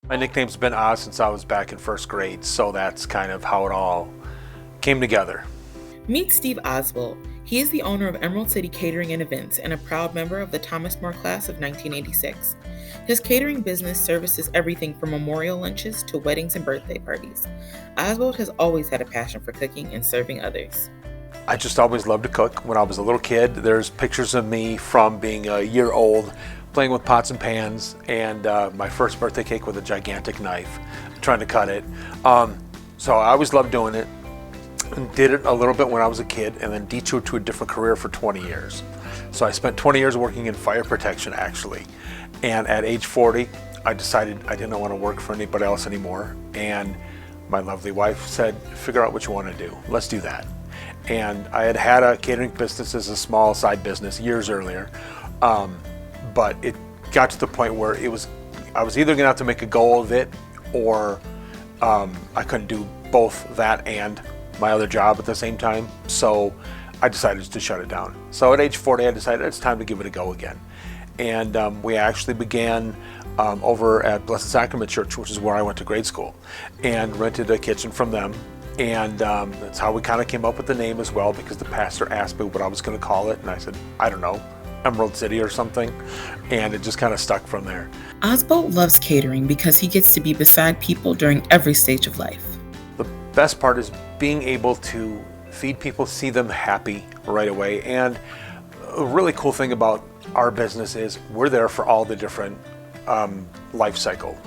My nickname's been Oz since I was back in first grade, so that's kind of how it all came together. Meet Steve Ozbolt. He is the owner of Emerald City Catering and Events and a proud member of the Thomas More Class of 1986. His catering business services everything from memorial lunches to weddings and birthday parties. Ozbolt has always had a passion for cooking and serving others. I just always loved to cook. When I was a little kid, there's pictures of me from being a year old playing with pots and pans, and my first birthday cake with a gigantic knife, trying to cut it. So I always loved doing it. Did it a little bit when I was a kid, and then detoured to a different career for 20 years. So I spent 20 years working in fire protection, actually. And at age 40, I decided I didn't want to work for anybody else anymore. And my lovely wife said, figure out what you want to do. Let's do that. And I had had a catering business as a small side business years earlier. But it got to the point where I was either going to have to make a go of it, or I couldn't do both that and my other job at the same time. So I decided to shut it down. So at age 40, I decided it's time to give it a go again. And we actually began over at Blessed Sacrament Church, which is where I went to grade school, and rented a kitchen from them. And that's how we kind of came up with the name as well, because the pastor asked me what I was going to call it, and I said, I don't know, Emerald City or something, and it just kind of stuck from there. Ozbolt loves catering because he gets to be beside people during every stage of life. The best part is being able to feed people, see them happy right away. And a really cool thing about our business is we're there for all the different life cycle,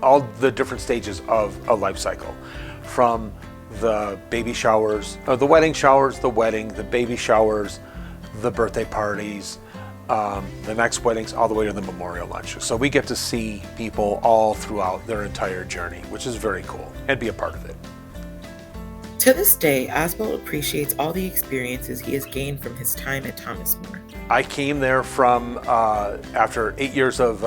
all the different stages of a life cycle, from the baby showers, or the wedding showers, the wedding, the baby showers, the birthday parties, the next weddings, all the way to the memorial lunches. So we get to see people all throughout their entire journey, which is very cool, and be a part of it. To this day, Ozbolt appreciates all the experiences he has gained from his time at Thomas More. I came there from after 8 years of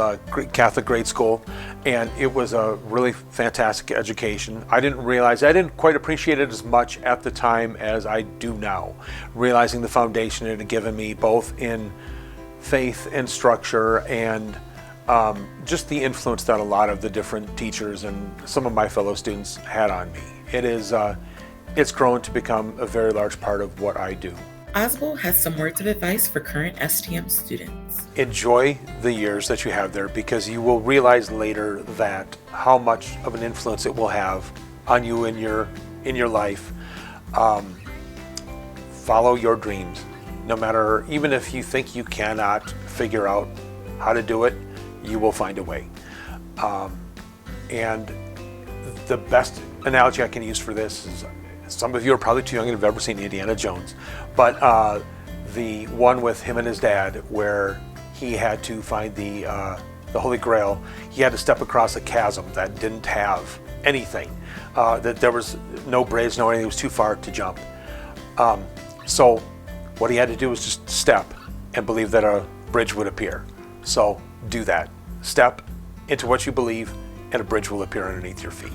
Catholic grade school, and it was a really fantastic education. I didn't quite appreciate it as much at the time as I do now, realizing the foundation it had given me both in faith and structure, and just the influence that a lot of the different teachers and some of my fellow students had on me. It's grown to become a very large part of what I do. Ozbolt has some words of advice for current STM students. Enjoy the years that you have there, because you will realize later that how much of an influence it will have on you in your life. Follow your dreams, no matter, even if you think you cannot figure out how to do it, you will find a way. And the best analogy I can use for this is, some of you are probably too young to have ever seen Indiana Jones, but the one with him and his dad, where he had to find the Holy Grail. He had to step across a chasm that didn't have anything, that there was no bridge, no anything. It was too far to jump. So what he had to do was just step and believe that a bridge would appear. So do that. Step into what you believe, and a bridge will appear underneath your feet.